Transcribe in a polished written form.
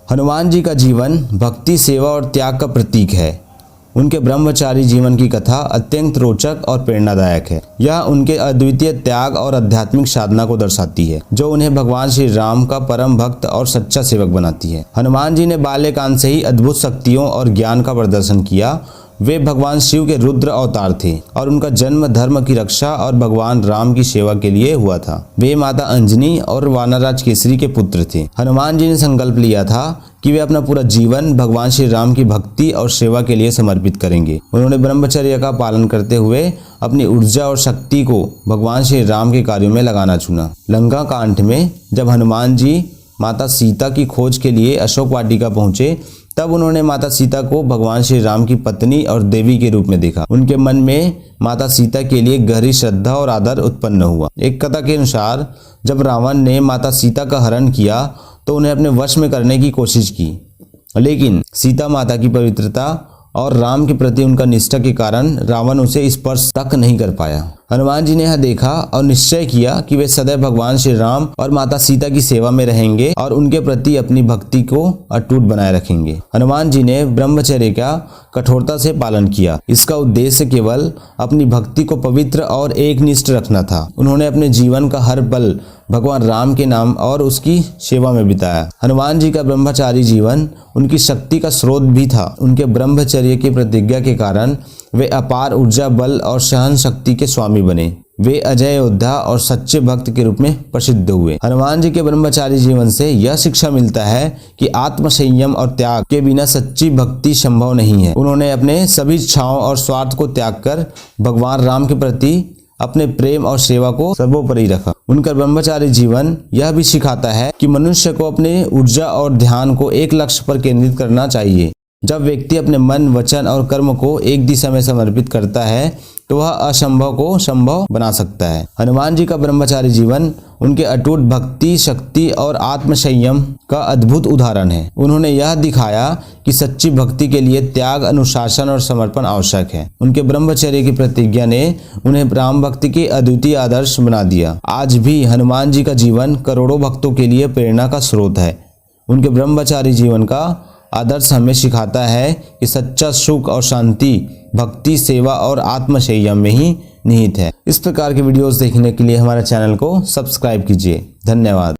हनुमान जी का जीवन भक्ति, सेवा और त्याग का प्रतीक है। उनके ब्रह्मचारी जीवन की कथा अत्यंत रोचक और प्रेरणादायक है। यह उनके अद्वितीय त्याग और आध्यात्मिक साधना को दर्शाती है, जो उन्हें भगवान श्री राम का परम भक्त और सच्चा सेवक बनाती है। हनुमान जी ने बाल्यकाल से ही अद्भुत शक्तियों और ज्ञान का प्रदर्शन किया। वे भगवान शिव के रुद्र अवतार थे और उनका जन्म धर्म की रक्षा और भगवान राम की सेवा के लिए हुआ था। वे माता अंजनी और वानरराज केसरी के पुत्र थे। हनुमान जी ने संकल्प लिया था कि वे अपना पूरा जीवन भगवान श्री राम की भक्ति और सेवा के लिए समर्पित करेंगे। उन्होंने ब्रह्मचर्य का पालन करते हुए अपनी ऊर्जा और शक्ति को भगवान श्री राम के कार्यों में लगाना चुना। लंका कांड में जब हनुमान जी माता सीता की खोज के लिए अशोक वाटिका पहुंचे, तब उन्होंने माता सीता को भगवान श्री राम की पत्नी और देवी के रूप में देखा। उनके मन में माता सीता के लिए गहरी श्रद्धा और आदर उत्पन्न हुआ। एक कथा के अनुसार जब रावण ने माता सीता का हरण किया तो उन्हें अपने वश में करने की कोशिश की, लेकिन सीता माता की पवित्रता और राम के प्रति उनका निष्ठा के कारण रावण उसे स्पर्श तक नहीं कर पाया। हनुमान जी ने यह देखा और निश्चय किया कि वे सदैव भगवान श्री राम और माता सीता की सेवा में रहेंगे और उनके प्रति अपनी भक्ति को अटूट बनाए रखेंगे। हनुमान जी ने ब्रह्मचर्य का कठोरता से पालन किया। इसका उद्देश्य केवल अपनी भक्ति को पवित्र और एकनिष्ठ रखना था। उन्होंने अपने जीवन का हर पल भगवान राम के नाम और उसकी सेवा में बिताया। हनुमान जी का ब्रह्मचारी जीवन उनकी शक्ति का स्रोत भी था। उनके ब्रह्मचर्य की प्रतिज्ञा के कारण वे अपार ऊर्जा, बल और सहन शक्ति के स्वामी बने। वे अजय योद्धा और सच्चे भक्त के रूप में प्रसिद्ध हुए। हनुमान जी के ब्रह्मचारी जीवन से यह शिक्षा मिलता है कि आत्म संयम और त्याग के बिना सच्ची भक्ति संभव नहीं है। उन्होंने अपने सभी इच्छाओं और स्वार्थ को त्याग कर भगवान राम के प्रति अपने प्रेम और सेवा को सर्वोपरि रखा। उनका ब्रह्मचारी जीवन यह भी सिखाता है कि मनुष्य को अपने ऊर्जा और ध्यान को एक लक्ष्य पर केंद्रित करना चाहिए। जब व्यक्ति अपने मन, वचन और कर्म को एक दिशा में समर्पित करता है तो वह असंभव को संभव बना सकता है। हनुमान जी का ब्रह्मचारी जीवन उनके अटूट भक्ति, शक्ति और आत्म संयम का अद्भुत उदाहरण है। उन्होंने यह दिखाया कि सच्ची भक्ति के लिए त्याग, अनुशासन और समर्पण आवश्यक है। उनके ब्रह्मचर्य की प्रतिज्ञा ने उन्हें राम भक्ति के अद्वितीय आदर्श बना दिया। आज भी हनुमान जी का जीवन करोड़ों भक्तों के लिए प्रेरणा का स्रोत है। उनके ब्रह्मचारी जीवन का आदर्श हमें सिखाता है कि सच्चा सुख और शांति भक्ति, सेवा और आत्म संयम में ही निहित है। इस प्रकार के वीडियोस देखने के लिए हमारे चैनल को सब्सक्राइब कीजिए। धन्यवाद।